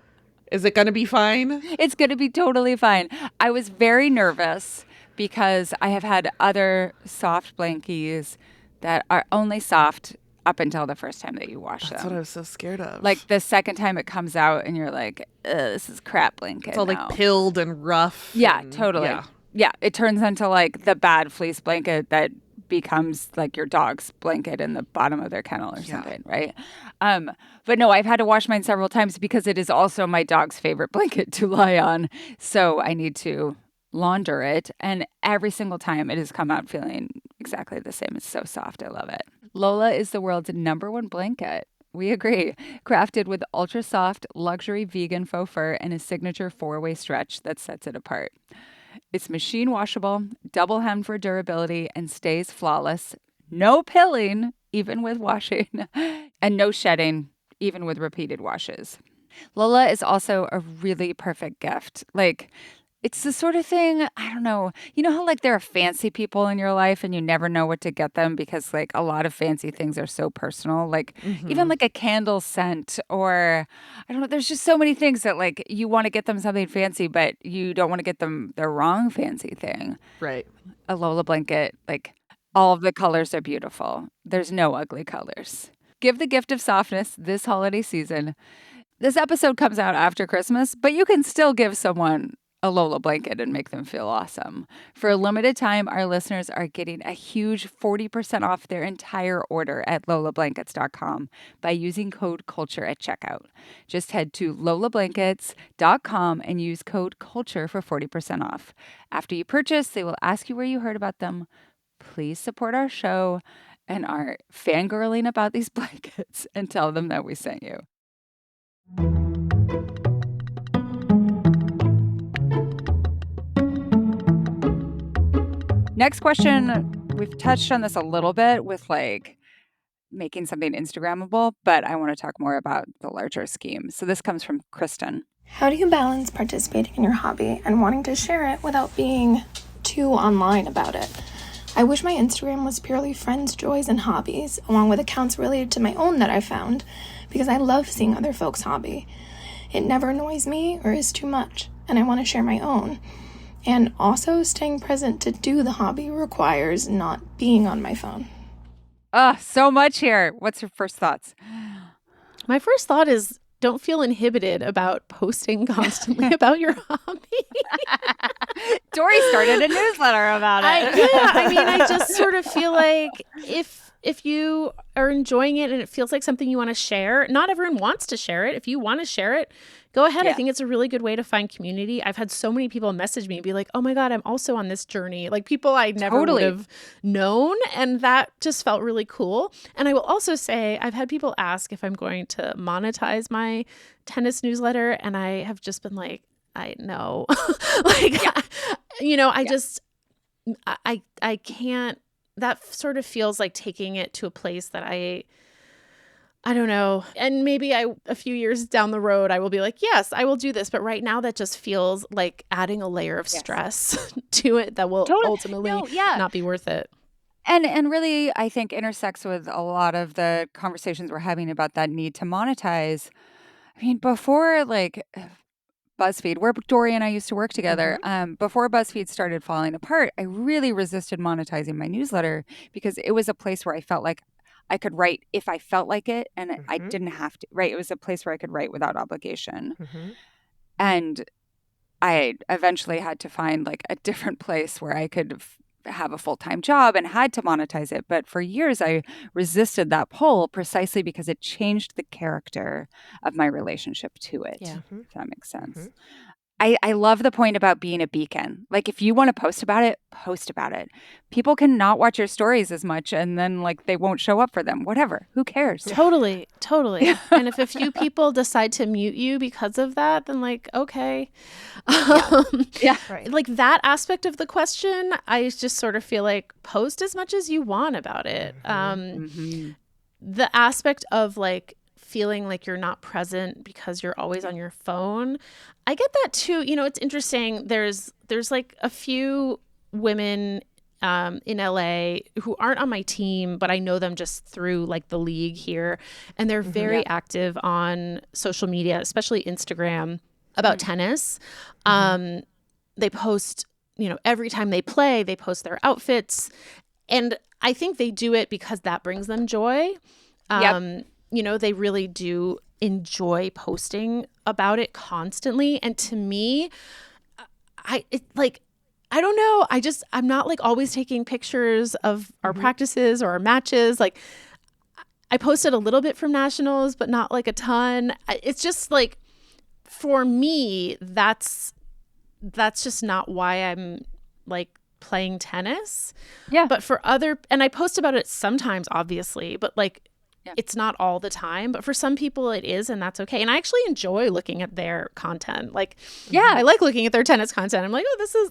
Is it going to be fine? It's going to be totally fine. I was very nervous because I have had other soft blankies that are only soft up until the first time that you wash them. That's what I was so scared of. Like the second time it comes out and you're like, this is crap blanket. It's all like pilled and rough. Yeah, and, totally. Yeah, it turns into like the bad fleece blanket that becomes like your dog's blanket in the bottom of their kennel or something, right? But no, I've had to wash mine several times because it is also my dog's favorite blanket to lie on. So I need to launder it, and every single time it has come out feeling exactly the same. It's so soft. I love it. Lola is the world's #1 blanket. We agree. Crafted with ultra soft, luxury vegan faux fur and a signature 4-way stretch that sets it apart. It's machine washable, double hemmed for durability, and stays flawless. No pilling, even with washing, and no shedding, even with repeated washes. Lola is also a really perfect gift. Like, it's the sort of thing, I don't know. You know how like there are fancy people in your life and you never know what to get them because like a lot of fancy things are so personal. Like even like a candle scent or I don't know, there's just so many things that like you want to get them something fancy, but you don't want to get them the wrong fancy thing. Right. A Lola blanket, like all of the colors are beautiful. There's no ugly colors. Give the gift of softness this holiday season. This episode comes out after Christmas, but you can still give someone a Lola blanket and make them feel awesome. For a limited time, our listeners are getting a huge 40% off their entire order at lolablankets.com by using code CULTURE at checkout. Just head to lolablankets.com and use code CULTURE for 40% off. After you purchase, they will ask you where you heard about them. Please support our show and are fangirling about these blankets and tell them that we sent you. Next question, we've touched on this a little bit with like making something Instagrammable, but I want to talk more about the larger scheme. So this comes from Kristen. How do you balance participating in your hobby and wanting to share it without being too online about it? I wish my Instagram was purely friends, joys, and hobbies, along with accounts related to my own that I found, because I love seeing other folks' hobby. It never annoys me or is too much, and I want to share my own. And also, staying present to do the hobby requires not being on my phone. So much here. What's your first thoughts? My first thought is don't feel inhibited about posting constantly about your hobby. Doree started a newsletter about it. I just sort of feel like if you are enjoying it and it feels like something you want to share, not everyone wants to share it. If you want to share it, go ahead. Yeah. I think it's a really good way to find community. I've had so many people message me and be like, oh my God, I'm also on this journey. Like people I never would have known. And that just felt really cool. And I will also say, I've had people ask if I'm going to monetize my tennis newsletter. And I have just been like, I know. I can't. That sort of feels like taking it to a place that I don't know. And maybe a few years down the road, I will be like, yes, I will do this. But right now that just feels like adding a layer of stress to it that will ultimately not be worth it. And really, I think intersects with a lot of the conversations we're having about that need to monetize. I mean, before like BuzzFeed, where Doree and I used to work together, before BuzzFeed started falling apart, I really resisted monetizing my newsletter because it was a place where I felt like I could write if I felt like it and I didn't have to, right? It was a place where I could write without obligation. And I eventually had to find like a different place where I could have a full-time job and had to monetize it. But for years, I resisted that pull precisely because it changed the character of my relationship to it, if that makes sense. I love the point about being a beacon. Like if you want to post about it, post about it. People can not watch your stories as much and then like they won't show up for them. Whatever. Who cares? Totally. And if a few people decide to mute you because of that, then like, okay. Right. Like that aspect of the question, I just sort of feel like post as much as you want about it. The aspect of like feeling like you're not present because you're always on your phone, I get that too. You know, it's interesting. There's like a few women in LA who aren't on my team, but I know them just through like the league here. And they're very active on social media, especially Instagram, about tennis. They post, you know, every time they play, they post their outfits. And I think they do it because that brings them joy. You know, they really do enjoy posting about it constantly. And to me, I don't know. I'm not like always taking pictures of our practices or our matches. Like I posted a little bit from nationals, but not like a ton. It's just like, for me, that's that's just not why I'm like playing tennis. Yeah. But for other, and I post about it sometimes, obviously, but like it's not all the time. But for some people it is, and that's okay. And I actually enjoy looking at their content. Like, I like looking at their tennis content. I'm like, oh, this is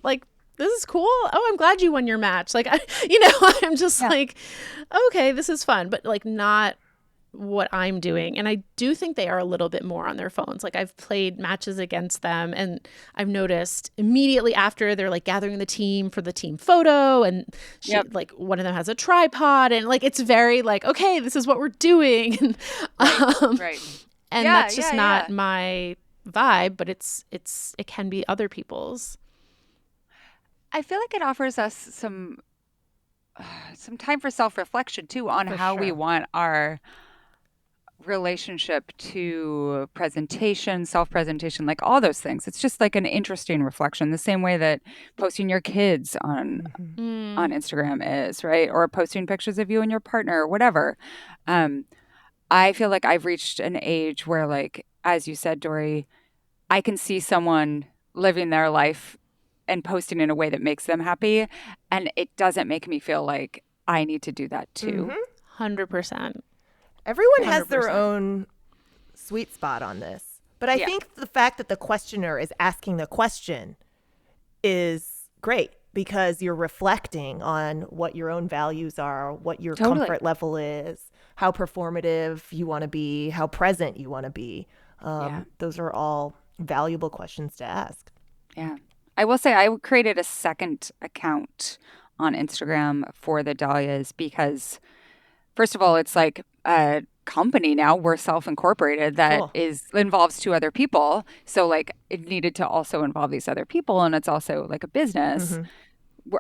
cool. Oh, I'm glad you won your match. Like, I'm just like, okay, this is fun, but like not what I'm doing. And I do think they are a little bit more on their phones. Like I've played matches against them and I've noticed immediately after they're like gathering the team for the team photo and like one of them has a tripod and like it's very like, okay, this is what we're doing. And, and that's just not my vibe, but it can be other people's. I feel like it offers us some time for self-reflection too on how we want our relationship to presentation, self-presentation, like all those things. It's just like an interesting reflection, the same way that posting your kids on Instagram is, right? Or posting pictures of you and your partner or whatever. I feel like I've reached an age where, like, as you said, Doree, I can see someone living their life and posting in a way that makes them happy. And it doesn't make me feel like I need to do that too. 100%. Everyone has their own sweet spot on this. But I think the fact that the questioner is asking the question is great because you're reflecting on what your own values are, what your comfort level is, how performative you want to be, how present you want to be. Those are all valuable questions to ask. Yeah. I will say I created a second account on Instagram for the Dahlias because, first of all, it's like a company now. We're self-incorporated that involves two other people. So like it needed to also involve these other people. And it's also like a business.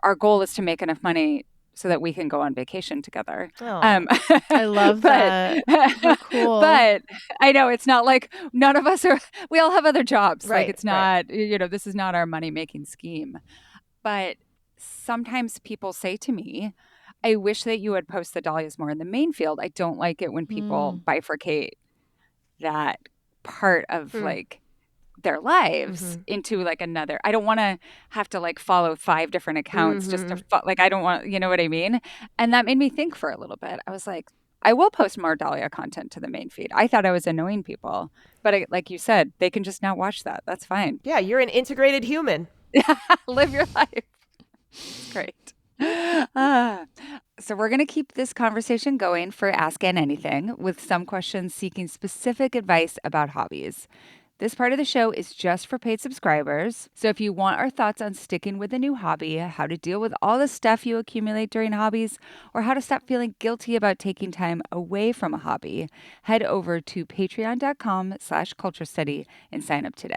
Our goal is to make enough money so that we can go on vacation together. I love that. So cool. But I know it's not like none of us we all have other jobs. Like it's not, this is not our money-making scheme. But sometimes people say to me, I wish that you would post the Dahlias more in the main field. I don't like it when people bifurcate that part of like their lives into like another. I don't want to have to like follow 5 different accounts just to like, I don't want, you know what I mean? And that made me think for a little bit. I was like, I will post more Dahlia content to the main feed. I thought I was annoying people, but like you said, they can just now watch that. That's fine. Yeah, you're an integrated human. Live your life. It's great. So we're going to keep this conversation going for Ask Ann Anything with some questions seeking specific advice about hobbies. This part of the show is just for paid subscribers. So if you want our thoughts on sticking with a new hobby, how to deal with all the stuff you accumulate during hobbies, or how to stop feeling guilty about taking time away from a hobby, head over to patreon.com/culturestudy and sign up today.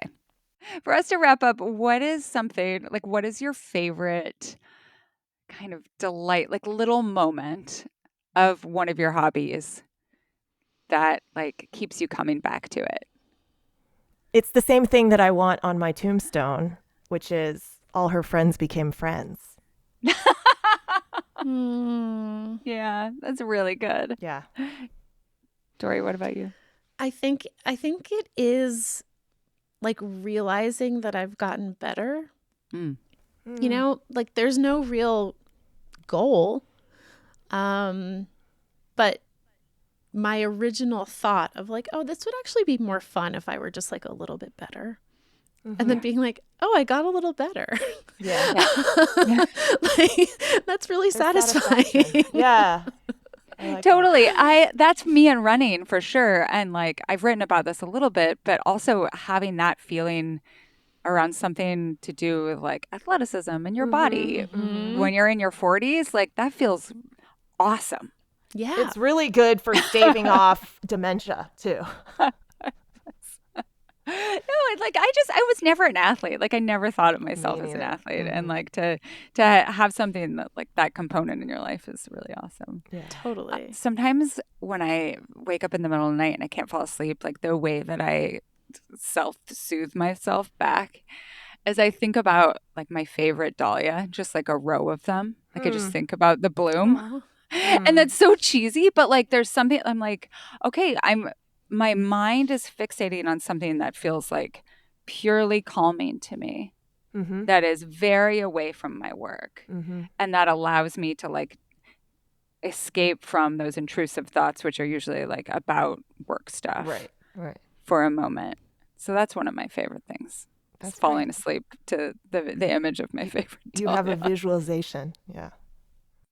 For us to wrap up, what is your favorite kind of delight, like little moment of one of your hobbies that like keeps you coming back to it? It's the same thing that I want on my tombstone, which is all her friends became friends. Yeah, that's really good. Yeah. Doree, what about you? I think it is like realizing that I've gotten better. You know, like there's no real goal. But my original thought of like, oh, this would actually be more fun if I were just like a little bit better. And then being like, oh, I got a little better. Yeah. Like, that's really satisfying. Yeah. Like totally. That's me and running for sure. And like I've written about this a little bit, but also having that feeling around something to do with like athleticism and your body when you're in your 40s, like that feels awesome. Yeah. It's really good for staving off dementia too. No, like I was never an athlete. Like I never thought of myself as an athlete, and like to have something that like that component in your life is really awesome. Yeah, totally. Sometimes when I wake up in the middle of the night and I can't fall asleep, like the way that I self-soothe myself back is I think about like my favorite dahlia, just like a row of them. Like I just think about the bloom. And that's so cheesy, but like there's something I'm like, okay, my mind is fixating on something that feels like purely calming to me. that is very away from my work. And that allows me to like escape from those intrusive thoughts, which are usually like about work stuff for a moment. So that's one of my favorite things. That's falling asleep to the image of my favorite dog. You have a visualization. Yeah.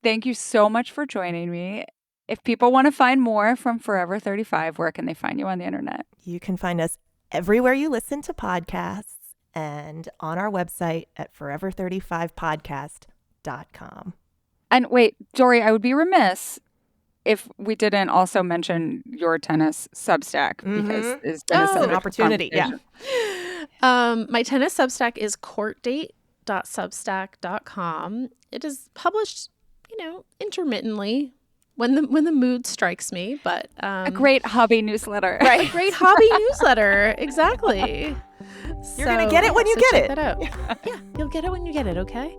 Thank you so much for joining me. If people want to find more from Forever 35, where can they find you on the internet? You can find us everywhere you listen to podcasts and on our website at forever35podcast.com. And wait, Doree, I would be remiss if we didn't also mention your tennis Substack because it's been an opportunity. Yeah. My tennis Substack is courtdate.substack.com. It is published, intermittently when the mood strikes me, but a great hobby newsletter. Right. A great hobby newsletter. Exactly. You're going to get it when you get it. Check that out. Yeah, you'll get it when you get it, okay?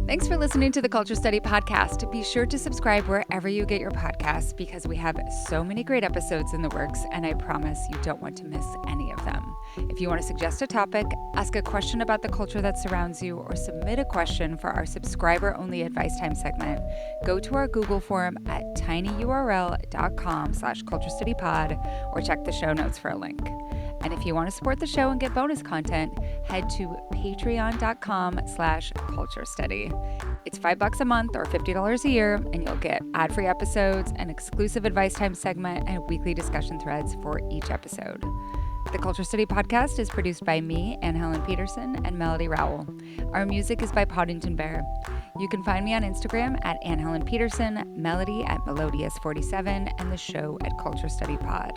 Thanks for listening to the Culture Study Podcast. Be sure to subscribe wherever you get your podcasts because we have so many great episodes in the works, and I promise you don't want to miss any of them. If you want to suggest a topic, ask a question about the culture that surrounds you, or submit a question for our subscriber-only advice time segment, go to our Google form at tinyurl.com/culturestudypod or check the show notes for a link. And if you want to support the show and get bonus content, head to patreon.com/culturestudy. It's $5 a month or $50 a year, and you'll get ad-free episodes, an exclusive advice time segment, and weekly discussion threads for each episode. The Culture Study Podcast is produced by me, Anne Helen Peterson, and Melody Rowell. Our music is by Poddington Bear. You can find me on Instagram at Anne Helen Peterson, Melody at Melodious47, and the show at Culture Study Pod.